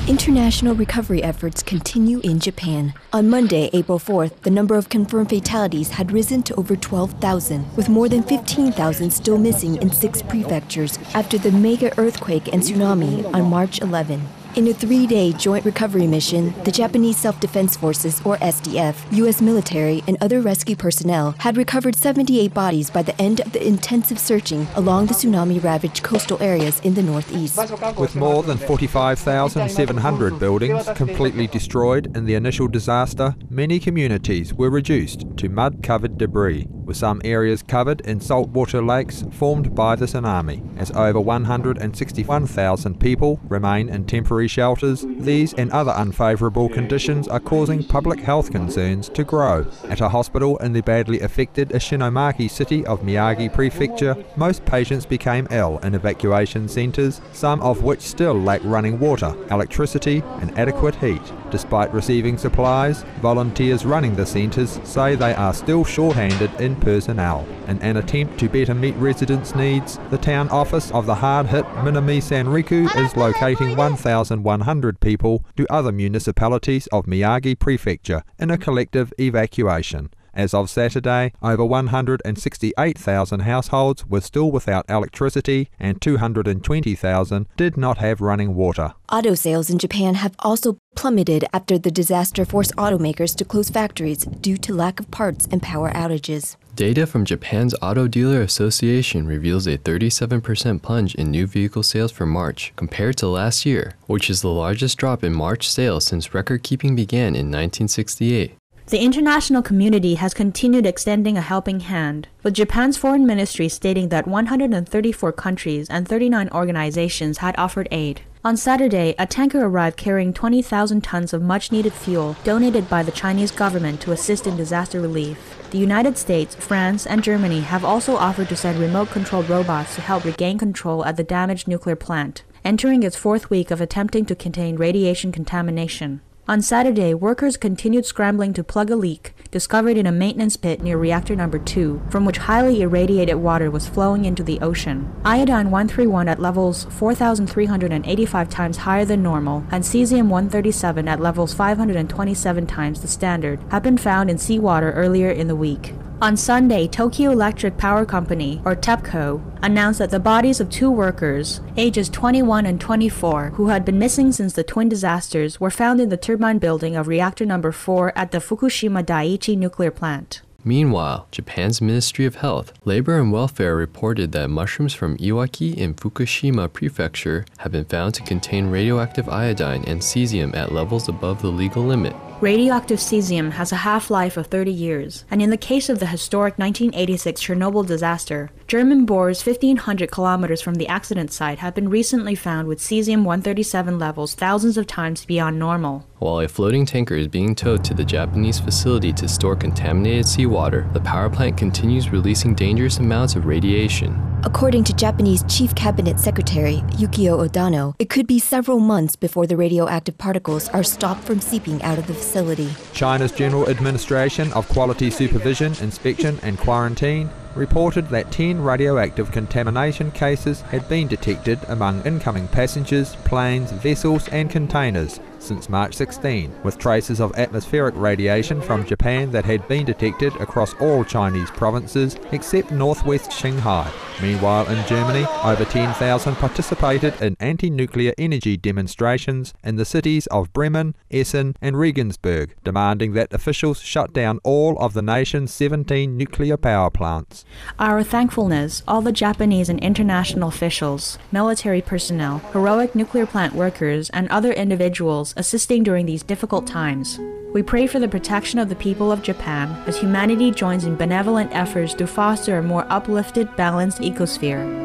International recovery efforts continue in Japan. On Monday, April 4th, the number of confirmed fatalities had risen to over 12,000, with more than 15,000 still missing in 6 prefectures after the mega earthquake and tsunami on March 11. In a 3-day joint recovery mission, the Japanese Self-Defense Forces, or SDF, U.S. military, and other rescue personnel had recovered 78 bodies by the end of the intensive searching along the tsunami-ravaged coastal areas in the northeast. With more than 45,700 buildings completely destroyed in the initial disaster, many communities were reduced to mud-covered debris, with some areas covered in saltwater lakes formed by the tsunami. As over 161,000 people remain in temporary shelters, these and other unfavorable conditions are causing public health concerns to grow. At a hospital in the badly affected Ishinomaki city of Miyagi Prefecture, most patients became ill in evacuation centers, some of which still lack running water, electricity, and adequate heat. Despite receiving supplies, volunteers running the centers say they are still shorthanded in personnel. In an attempt to better meet residents' needs, the town office of the hard-hit Minamisanriku is locating 1,100 people to other municipalities of Miyagi Prefecture in a collective evacuation. As of Saturday, over 168,000 households were still without electricity and 220,000 did not have running water. Auto sales in Japan have also plummeted after the disaster forced automakers to close factories due to lack of parts and power outages. Data from Japan's Auto Dealer Association reveals a 37% plunge in new vehicle sales for March compared to last year, which is the largest drop in March sales since record-keeping began in 1968. The international community has continued extending a helping hand, with Japan's foreign ministry stating that 134 countries and 39 organizations had offered aid. On Saturday, a tanker arrived carrying 20,000 tons of much-needed fuel donated by the Chinese government to assist in disaster relief. The United States, France, and Germany have also offered to send remote-controlled robots to help regain control at the damaged nuclear plant, entering its 4th week of attempting to contain radiation contamination. On Saturday, workers continued scrambling to plug a leak discovered in a maintenance pit near reactor number 2, from which highly irradiated water was flowing into the ocean. Iodine-131 at levels 4,385 times higher than normal and cesium-137 at levels 527 times the standard have been found in seawater earlier in the week. On Sunday, Tokyo Electric Power Company, or TEPCO, announced that the bodies of 2 workers, ages 21 and 24, who had been missing since the twin disasters, were found in the turbine building of reactor number 4 at the Fukushima Daiichi nuclear plant. Meanwhile, Japan's Ministry of Health, Labor and Welfare reported that mushrooms from Iwaki in Fukushima Prefecture have been found to contain radioactive iodine and cesium at levels above the legal limit. Radioactive cesium has a half-life of 30 years, and in the case of the historic 1986 Chernobyl disaster, German bores 1,500 kilometers from the accident site have been recently found with cesium-137 levels thousands of times beyond normal. While a floating tanker is being towed to the Japanese facility to store contaminated seawater, the power plant continues releasing dangerous amounts of radiation. According to Japanese Chief Cabinet Secretary Yukio Odano, it could be several months before the radioactive particles are stopped from seeping out of the facility. China's General Administration of Quality Supervision, Inspection and Quarantine reported that 10 radioactive contamination cases had been detected among incoming passengers, planes, vessels and containers since March 16, with traces of atmospheric radiation from Japan that had been detected across all Chinese provinces except northwest Shanghai. Meanwhile, in Germany, over 10,000 participated in anti-nuclear energy demonstrations in the cities of Bremen, Essen and Regensburg, demanding that officials shut down all of the nation's 17 nuclear power plants. Our thankfulness, all the Japanese and international officials, military personnel, heroic nuclear plant workers, and other individuals assisting during these difficult times. We pray for the protection of the people of Japan as humanity joins in benevolent efforts to foster a more uplifted, balanced ecosphere.